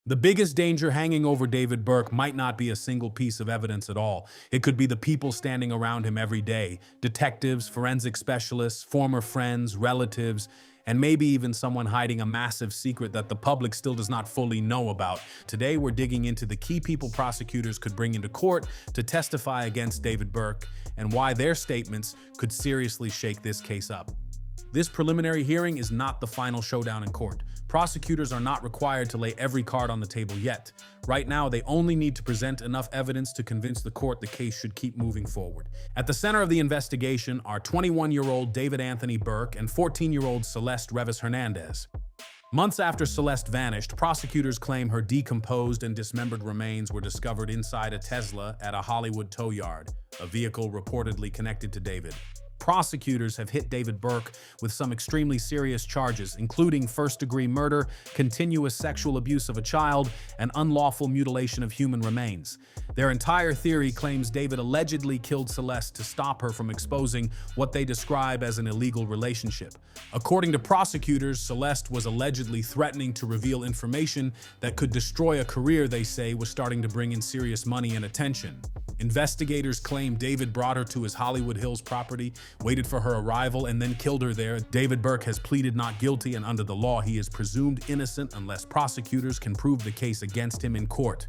The biggest danger hanging over David Burke might not be a single piece of evidence at all. It could be the people standing around him every day: detectives, forensic specialists, former friends, relatives, and maybe even someone hiding a massive secret that the public still does not fully know about. Today, we're digging into the key people prosecutors could bring into court to testify against David Burke and why their statements could seriously shake this case up. This preliminary hearing is not the final showdown in court. Prosecutors are not required to lay every card on the table yet. Right now, they only need to present enough evidence to convince the court the case should keep moving forward. At the center of the investigation are 21-year-old David Anthony Burke and 14-year-old Celeste Revis Hernandez. Months after Celeste vanished, prosecutors claim her decomposed and dismembered remains were discovered inside a Tesla at a Hollywood tow yard, a vehicle reportedly connected to David. Prosecutors have hit David Burke with some extremely serious charges, including first-degree murder, continuous sexual abuse of a child, and unlawful mutilation of human remains. Their entire theory claims David allegedly killed Celeste to stop her from exposing what they describe as an illegal relationship. According to prosecutors, Celeste was allegedly threatening to reveal information that could destroy a career they say was starting to bring in serious money and attention. Investigators claim David brought her to his Hollywood Hills property, waited for her arrival, and then killed her there. David Burke has pleaded not guilty, and under the law, he is presumed innocent unless prosecutors can prove the case against him in court.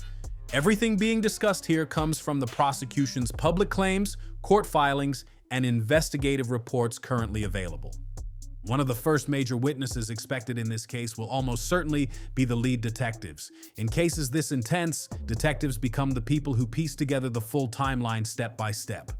Everything being discussed here comes from the prosecution's public claims, court filings, and investigative reports currently available. One of the first major witnesses expected in this case will almost certainly be the lead detectives. In cases this intense, detectives become the people who piece together the full timeline step by step.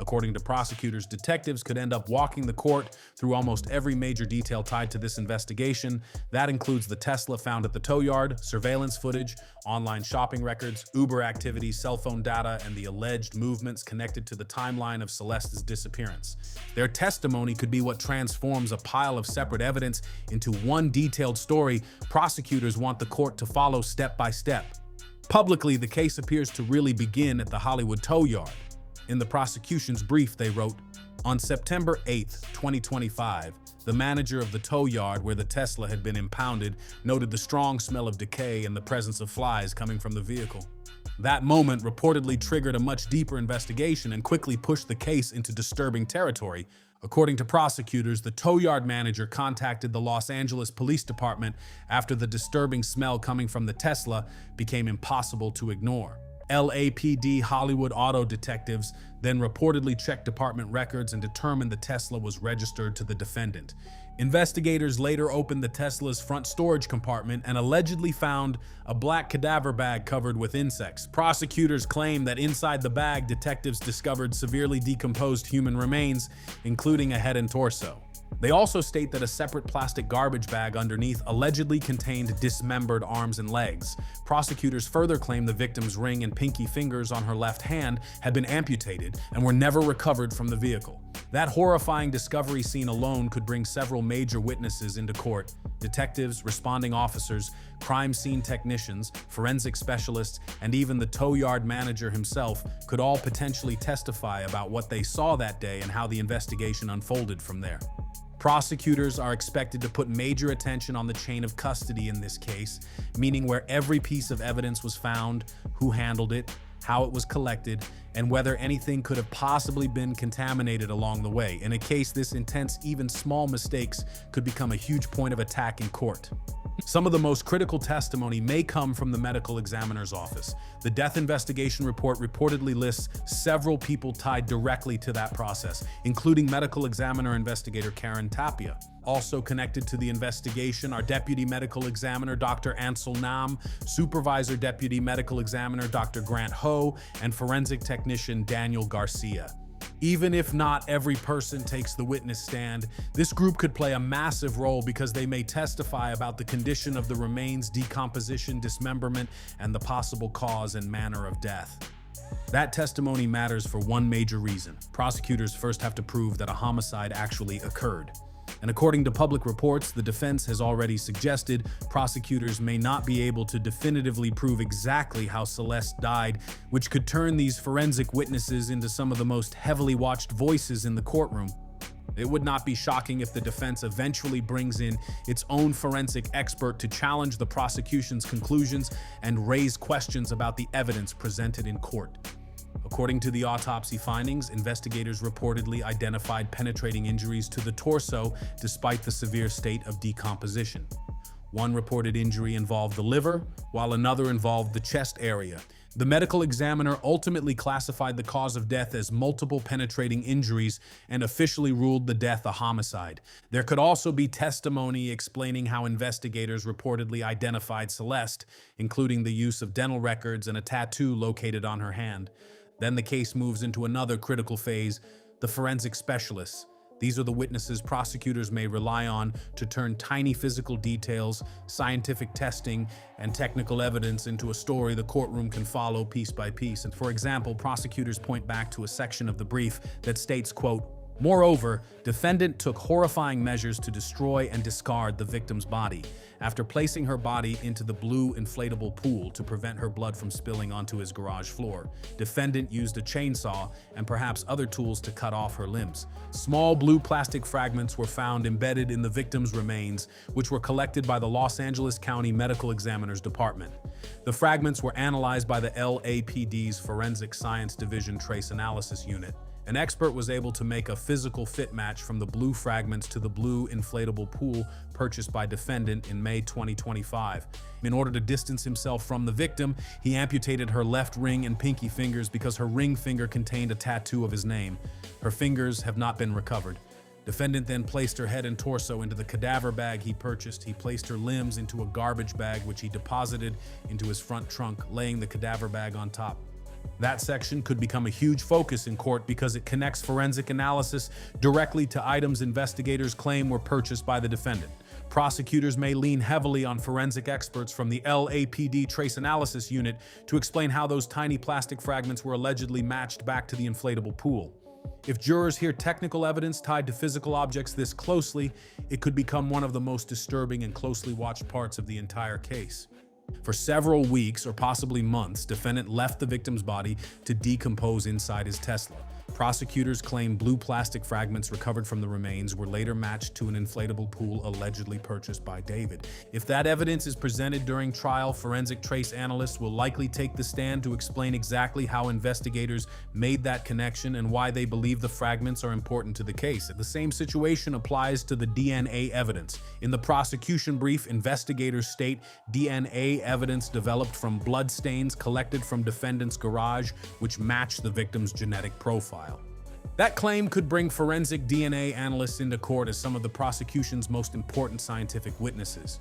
According to prosecutors, detectives could end up walking the court through almost every major detail tied to this investigation. That includes the Tesla found at the tow yard, surveillance footage, online shopping records, Uber activity, cell phone data, and the alleged movements connected to the timeline of Celeste's disappearance. Their testimony could be what transforms a pile of separate evidence into one detailed story prosecutors want the court to follow step by step. Publicly, the case appears to really begin at the Hollywood tow yard. In the prosecution's brief, they wrote, "On September 8, 2025, the manager of the tow yard where the Tesla had been impounded noted the strong smell of decay and the presence of flies coming from the vehicle. That moment reportedly triggered a much deeper investigation and quickly pushed the case into disturbing territory. According to prosecutors, the tow yard manager contacted the Los Angeles Police Department after the disturbing smell coming from the Tesla became impossible to ignore. LAPD Hollywood auto detectives then reportedly checked department records and determined the Tesla was registered to the defendant. Investigators later opened the Tesla's front storage compartment and allegedly found a black cadaver bag covered with insects. Prosecutors claim that inside the bag, detectives discovered severely decomposed human remains, including a head and torso. They also state that a separate plastic garbage bag underneath allegedly contained dismembered arms and legs. Prosecutors further claim the victim's ring and pinky fingers on her left hand had been amputated and were never recovered from the vehicle. That horrifying discovery scene alone could bring several major witnesses into court: detectives, responding officers, crime scene technicians, forensic specialists, and even the tow yard manager himself could all potentially testify about what they saw that day and how the investigation unfolded from there. Prosecutors are expected to put major attention on the chain of custody in this case, meaning where every piece of evidence was found, who handled it, how it was collected, and whether anything could have possibly been contaminated along the way. In a case this intense, even small mistakes could become a huge point of attack in court. Some of the most critical testimony may come from the medical examiner's office. The death investigation report reportedly lists several people tied directly to that process, including medical examiner investigator Karen Tapia. Also connected to the investigation are Deputy Medical Examiner Dr. Ansel Nam, Supervisor Deputy Medical Examiner Dr. Grant Ho, and Forensic Technician Daniel Garcia. Even if not every person takes the witness stand, this group could play a massive role because they may testify about the condition of the remains, decomposition, dismemberment, and the possible cause and manner of death. That testimony matters for one major reason. Prosecutors first have to prove that a homicide actually occurred. And according to public reports, the defense has already suggested prosecutors may not be able to definitively prove exactly how Celeste died, which could turn these forensic witnesses into some of the most heavily watched voices in the courtroom. It would not be shocking if the defense eventually brings in its own forensic expert to challenge the prosecution's conclusions and raise questions about the evidence presented in court. According to the autopsy findings, investigators reportedly identified penetrating injuries to the torso despite the severe state of decomposition. One reported injury involved the liver, while another involved the chest area. The medical examiner ultimately classified the cause of death as multiple penetrating injuries and officially ruled the death a homicide. There could also be testimony explaining how investigators reportedly identified Celeste, including the use of dental records and a tattoo located on her hand. Then the case moves into another critical phase, the forensic specialists. These are the witnesses prosecutors may rely on to turn tiny physical details, scientific testing, and technical evidence into a story the courtroom can follow piece by piece. And for example, prosecutors point back to a section of the brief that states, quote, "Moreover, defendant took horrifying measures to destroy and discard the victim's body. After placing her body into the blue inflatable pool to prevent her blood from spilling onto his garage floor, defendant used a chainsaw and perhaps other tools to cut off her limbs. Small blue plastic fragments were found embedded in the victim's remains, which were collected by the Los Angeles County Medical Examiner's Department. The fragments were analyzed by the LAPD's Forensic Science Division Trace Analysis Unit. An expert was able to make a physical fit match from the blue fragments to the blue inflatable pool purchased by defendant in May 2025. In order to distance himself from the victim, he amputated her left ring and pinky fingers because her ring finger contained a tattoo of his name. Her fingers have not been recovered. Defendant then placed her head and torso into the cadaver bag he purchased. He placed her limbs into a garbage bag, which he deposited into his front trunk, laying the cadaver bag on top. That section could become a huge focus in court because it connects forensic analysis directly to items investigators claim were purchased by the defendant. Prosecutors may lean heavily on forensic experts from the LAPD Trace Analysis Unit to explain how those tiny plastic fragments were allegedly matched back to the inflatable pool. If jurors hear technical evidence tied to physical objects this closely, it could become one of the most disturbing and closely watched parts of the entire case. For several weeks or possibly months, defendant left the victim's body to decompose inside his Tesla. Prosecutors claim blue plastic fragments recovered from the remains were later matched to an inflatable pool allegedly purchased by David. If that evidence is presented during trial, forensic trace analysts will likely take the stand to explain exactly how investigators made that connection and why they believe the fragments are important to the case. The same situation applies to the DNA evidence. In the prosecution brief, investigators state DNA evidence developed from blood stains collected from defendant's garage, which match the victim's genetic profile. That claim could bring forensic DNA analysts into court as some of the prosecution's most important scientific witnesses.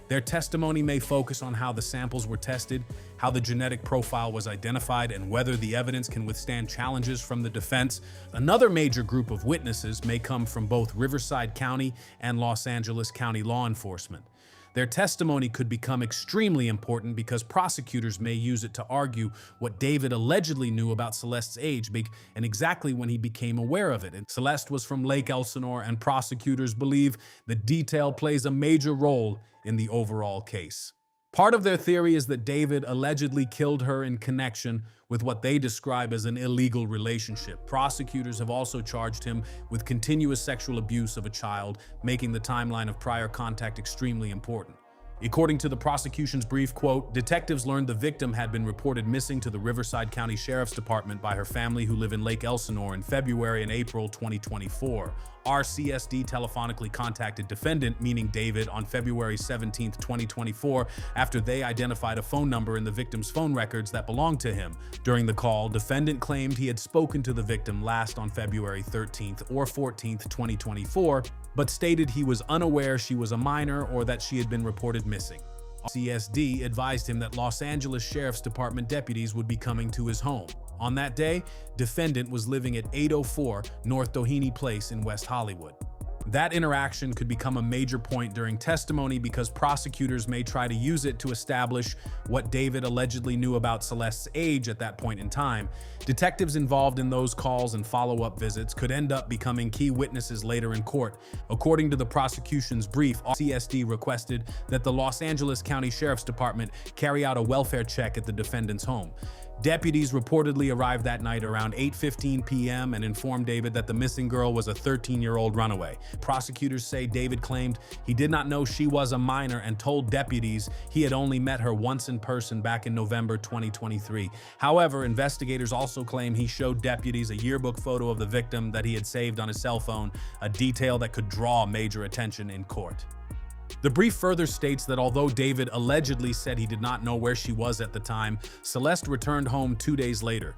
Their testimony may focus on how the samples were tested, how the genetic profile was identified, and whether the evidence can withstand challenges from the defense. Another major group of witnesses may come from both Riverside County and Los Angeles County law enforcement. Their testimony could become extremely important because prosecutors may use it to argue what David allegedly knew about Celeste's age and exactly when he became aware of it. And Celeste was from Lake Elsinore, and prosecutors believe the detail plays a major role in the overall case. Part of their theory is that David allegedly killed her in connection with what they describe as an illegal relationship. Prosecutors have also charged him with continuous sexual abuse of a child, making the timeline of prior contact extremely important. According to the prosecution's brief, quote, detectives learned the victim had been reported missing to the Riverside County Sheriff's Department by her family who live in Lake Elsinore in February and April 2024. RCSD telephonically contacted defendant, meaning David, on February 17, 2024, after they identified a phone number in the victim's phone records that belonged to him. During the call, defendant claimed he had spoken to the victim last on February 13th or 14th, 2024, but stated he was unaware she was a minor or that she had been reported missing. CSD advised him that Los Angeles Sheriff's Department deputies would be coming to his home. On that day, defendant was living at 804 North Doheny Place in West Hollywood. That interaction could become a major point during testimony because prosecutors may try to use it to establish what David allegedly knew about Celeste's age at that point in time. Detectives involved in those calls and follow-up visits could end up becoming key witnesses later in court. According to the prosecution's brief, CSD requested that the Los Angeles County Sheriff's Department carry out a welfare check at the defendant's home. Deputies reportedly arrived that night around 8:15 p.m. and informed David that the missing girl was a 13-year-old runaway. Prosecutors say David claimed he did not know she was a minor and told deputies he had only met her once in person back in November 2023. However, investigators also claim he showed deputies a yearbook photo of the victim that he had saved on his cell phone, a detail that could draw major attention in court. The brief further states that although David allegedly said he did not know where she was at the time, Celeste returned home 2 days later.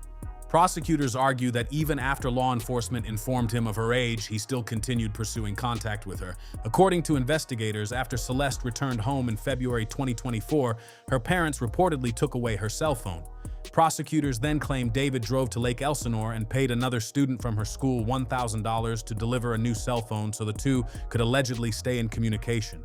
Prosecutors argue that even after law enforcement informed him of her age, he still continued pursuing contact with her. According to investigators, after Celeste returned home in February 2024, her parents reportedly took away her cell phone. Prosecutors then claimed David drove to Lake Elsinore and paid another student from her school $1,000 to deliver a new cell phone so the two could allegedly stay in communication.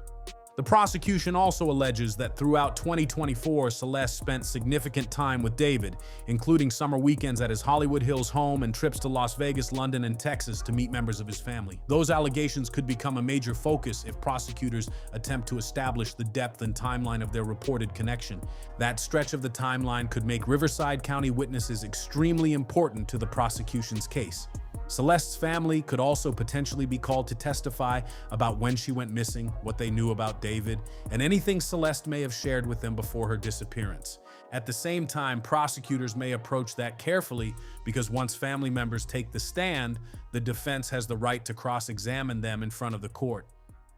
The prosecution also alleges that throughout 2024, Celeste spent significant time with David, including summer weekends at his Hollywood Hills home and trips to Las Vegas, London, and Texas to meet members of his family. Those allegations could become a major focus if prosecutors attempt to establish the depth and timeline of their reported connection. That stretch of the timeline could make Riverside County witnesses extremely important to the prosecution's case. Celeste's family could also potentially be called to testify about when she went missing, what they knew about David, and anything Celeste may have shared with them before her disappearance. At the same time, prosecutors may approach that carefully because once family members take the stand, the defense has the right to cross-examine them in front of the court.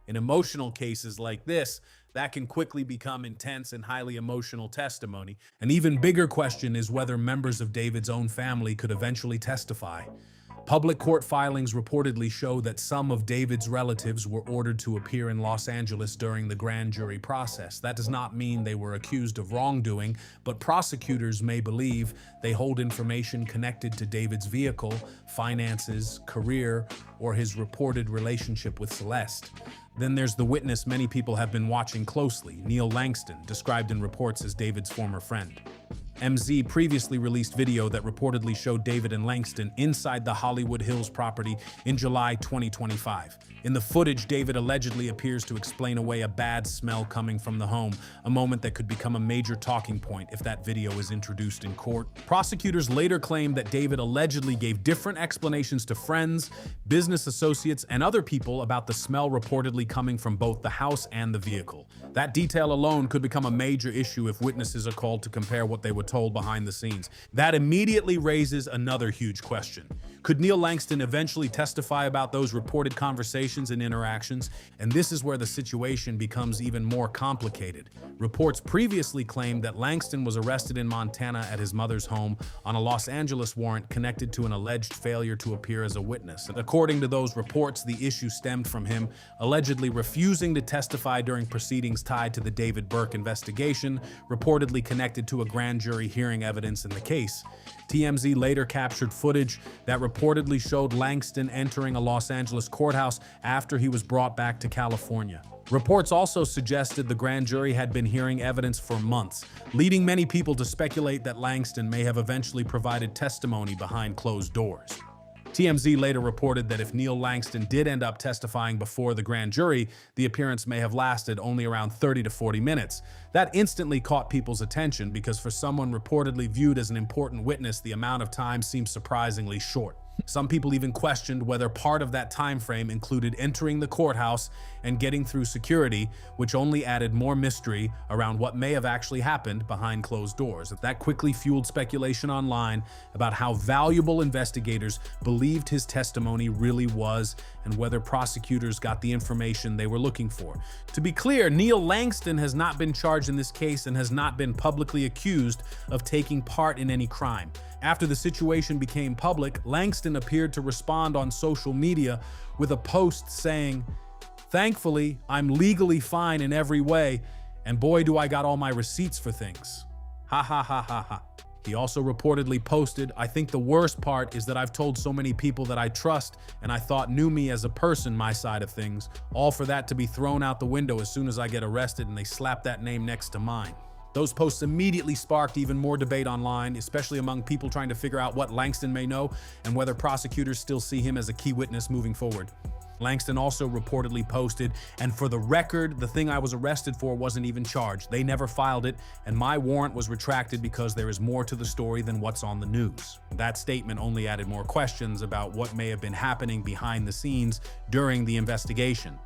In emotional cases like this, that can quickly become intense and highly emotional testimony. An even bigger question is whether members of David's own family could eventually testify. Public court filings reportedly show that some of David's relatives were ordered to appear in Los Angeles during the grand jury process. That does not mean they were accused of wrongdoing, but prosecutors may believe they hold information connected to David's vehicle, finances, career, or his reported relationship with Celeste. Then there's the witness many people have been watching closely, Neil Langston, described in reports as David's former friend. MZ previously released video that reportedly showed David and Langston inside the Hollywood Hills property in July 2025. In the footage, David allegedly appears to explain away a bad smell coming from the home, a moment that could become a major talking point if that video is introduced in court. Prosecutors later claimed that David allegedly gave different explanations to friends, business associates, and other people about the smell reportedly coming from both the house and the vehicle. That detail alone could become a major issue if witnesses are called to compare what they would told behind the scenes. That immediately raises another huge question. Could Neil Langston eventually testify about those reported conversations and interactions? And this is where the situation becomes even more complicated. Reports previously claimed that Langston was arrested in Montana at his mother's home on a Los Angeles warrant connected to an alleged failure to appear as a witness. And according to those reports, the issue stemmed from him allegedly refusing to testify during proceedings tied to the David Burke investigation, reportedly connected to a grand jury hearing evidence in the case. TMZ later captured footage that reportedly showed Langston entering a Los Angeles courthouse after he was brought back to California. Reports also suggested the grand jury had been hearing evidence for months, leading many people to speculate that Langston may have eventually provided testimony behind closed doors. TMZ later reported that if Neil Langston did end up testifying before the grand jury, the appearance may have lasted only around 30 to 40 minutes. That instantly caught people's attention because for someone reportedly viewed as an important witness, the amount of time seems surprisingly short. Some people even questioned whether part of that time frame included entering the courthouse and getting through security, which only added more mystery around what may have actually happened behind closed doors. That quickly fueled speculation online about how valuable investigators believed his testimony really was and whether prosecutors got the information they were looking for. To be clear, Neil Langston has not been charged in this case and has not been publicly accused of taking part in any crime. After the situation became public, Langston appeared to respond on social media with a post saying, "Thankfully, I'm legally fine in every way, and boy do I got all my receipts for things. Ha ha ha ha ha." He also reportedly posted, "I think the worst part is that I've told so many people that I trust and I thought knew me as a person my side of things, all for that to be thrown out the window as soon as I get arrested and they slap that name next to mine." Those posts immediately sparked even more debate online, especially among people trying to figure out what Langston may know and whether prosecutors still see him as a key witness moving forward. Langston also reportedly posted, "And for the record, the thing I was arrested for wasn't even charged. They never filed it, and my warrant was retracted because there is more to the story than what's on the news." That statement only added more questions about what may have been happening behind the scenes during the investigation.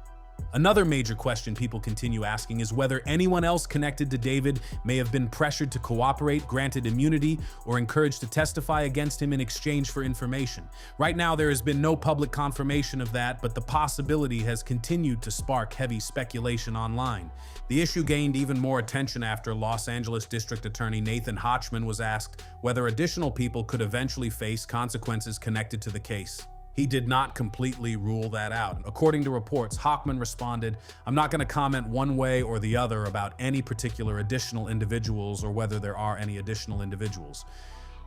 Another major question people continue asking is whether anyone else connected to David may have been pressured to cooperate, granted immunity, or encouraged to testify against him in exchange for information. Right now, there has been no public confirmation of that, but the possibility has continued to spark heavy speculation online. The issue gained even more attention after Los Angeles District Attorney Nathan Hochman was asked whether additional people could eventually face consequences connected to the case. He did not completely rule that out. According to reports, Hochman responded, "I'm not going to comment one way or the other about any particular additional individuals or whether there are any additional individuals.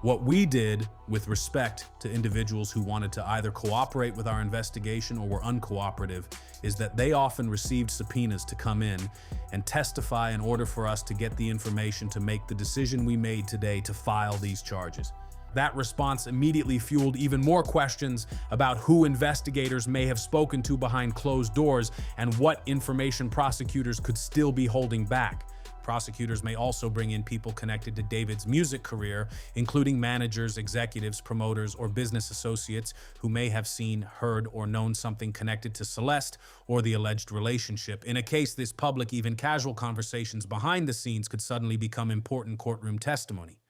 What we did with respect to individuals who wanted to either cooperate with our investigation or were uncooperative is that they often received subpoenas to come in and testify in order for us to get the information to make the decision we made today to file these charges." That response immediately fueled even more questions about who investigators may have spoken to behind closed doors and what information prosecutors could still be holding back. Prosecutors may also bring in people connected to David's music career, including managers, executives, promoters, or business associates who may have seen, heard, or known something connected to Celeste or the alleged relationship. In a case this public, even casual conversations behind the scenes could suddenly become important courtroom testimony.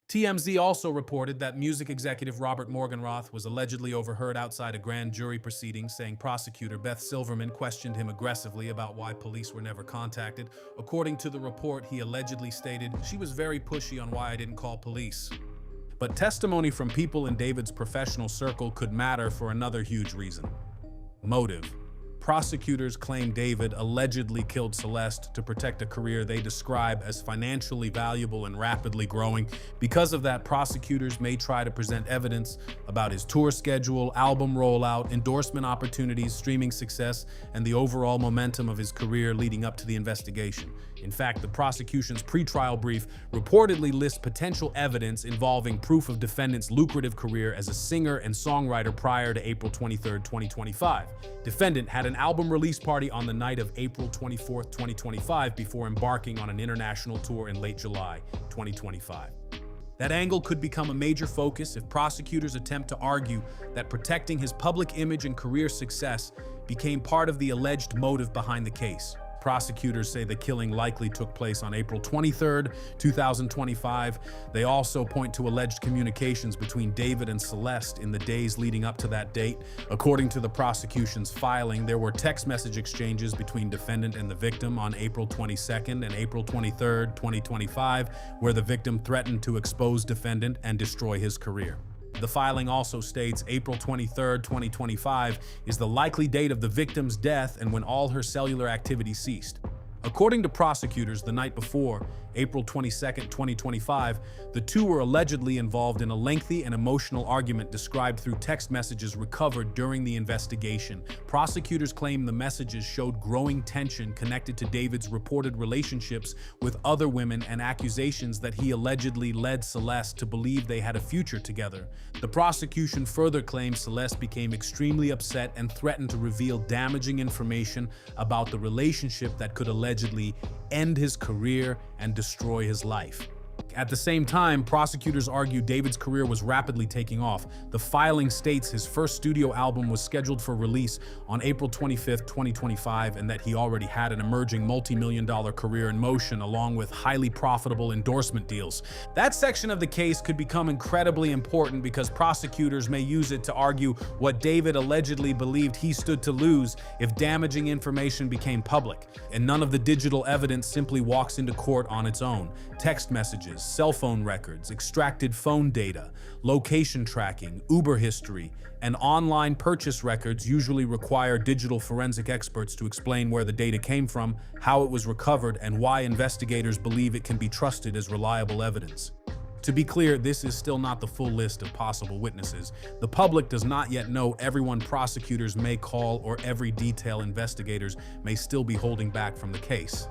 TMZ also reported that music executive Robert Morgenroth was allegedly overheard outside a grand jury proceeding, saying prosecutor Beth Silverman questioned him aggressively about why police were never contacted. According to the report, he allegedly stated, "She was very pushy on why I didn't call police." But testimony from people in David's professional circle could matter for another huge reason: motive. Prosecutors claim David allegedly killed Celeste to protect a career they describe as financially valuable and rapidly growing. Because of that, prosecutors may try to present evidence about his tour schedule, album rollout, endorsement opportunities, streaming success, and the overall momentum of his career leading up to the investigation. In fact, the prosecution's pretrial brief reportedly lists potential evidence involving proof of defendant's lucrative career as a singer and songwriter prior to April 23, 2025. Defendant had an album release party on the night of April 24, 2025 before embarking on an international tour in late July 2025. That angle could become a major focus if prosecutors attempt to argue that protecting his public image and career success became part of the alleged motive behind the case. Prosecutors say the killing likely took place on April 23, 2025. They also point to alleged communications between David and Celeste in the days leading up to that date. According to the prosecution's filing, there were text message exchanges between defendant and the victim on April 22nd and April 23rd, 2025, where the victim threatened to expose defendant and destroy his career. The filing also states April 23, 2025 is the likely date of the victim's death and when all her cellular activity ceased. According to prosecutors, the night before, April 22, 2025, the two were allegedly involved in a lengthy and emotional argument described through text messages recovered during the investigation. Prosecutors claim the messages showed growing tension connected to David's reported relationships with other women and accusations that he allegedly led Celeste to believe they had a future together. The prosecution further claims Celeste became extremely upset and threatened to reveal damaging information about the relationship that could allegedly end his career and destroy his life. At the same time, prosecutors argue David's career was rapidly taking off. The filing states his first studio album was scheduled for release on April 25, 2025, and that he already had an emerging multi-million-dollar career in motion, along with highly profitable endorsement deals. That section of the case could become incredibly important because prosecutors may use it to argue what David allegedly believed he stood to lose if damaging information became public, and none of the digital evidence simply walks into court on its own. Text messages, cell phone records, extracted phone data, location tracking, Uber history, and online purchase records usually require digital forensic experts to explain where the data came from, how it was recovered, and why investigators believe it can be trusted as reliable evidence. To be clear, this is still not the full list of possible witnesses. The public does not yet know everyone prosecutors may call or every detail investigators may still be holding back from the case.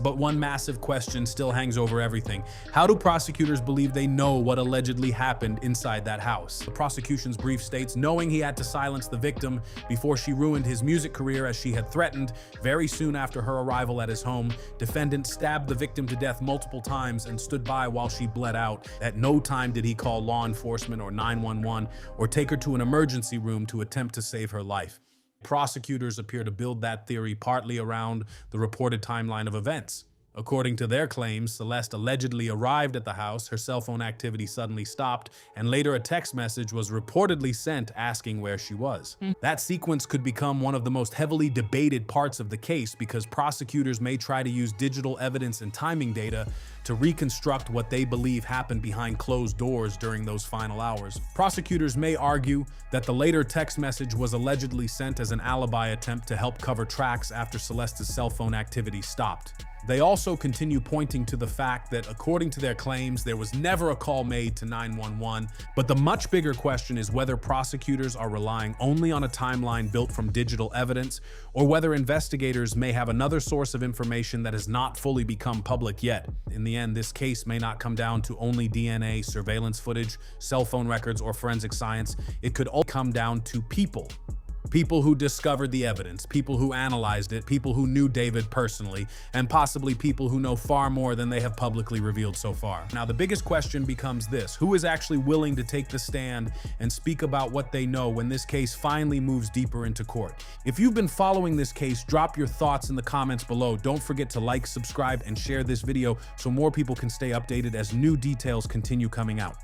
But one massive question still hangs over everything. How do prosecutors believe they know what allegedly happened inside that house? The prosecution's brief states, knowing he had to silence the victim before she ruined his music career as she had threatened, very soon after her arrival at his home, defendant stabbed the victim to death multiple times and stood by while she bled out. At no time did he call law enforcement or 911 or take her to an emergency room to attempt to save her life. Prosecutors appear to build that theory partly around the reported timeline of events. According to their claims, Celeste allegedly arrived at the house, her cell phone activity suddenly stopped, and later a text message was reportedly sent asking where she was. That sequence could become one of the most heavily debated parts of the case because prosecutors may try to use digital evidence and timing data to reconstruct what they believe happened behind closed doors during those final hours. Prosecutors may argue that the later text message was allegedly sent as an alibi attempt to help cover tracks after Celeste's cell phone activity stopped. They also continue pointing to the fact that, according to their claims, there was never a call made to 911. But the much bigger question is whether prosecutors are relying only on a timeline built from digital evidence, or whether investigators may have another source of information that has not fully become public yet. In the end, this case may not come down to only DNA, surveillance footage, cell phone records, or forensic science. It could all come down to people. People who discovered the evidence, people who analyzed it, people who knew David personally, and possibly people who know far more than they have publicly revealed so far. Now, the biggest question becomes this: who is actually willing to take the stand and speak about what they know when this case finally moves deeper into court? If you've been following this case, drop your thoughts in the comments below. Don't forget to like, subscribe, and share this video so more people can stay updated as new details continue coming out.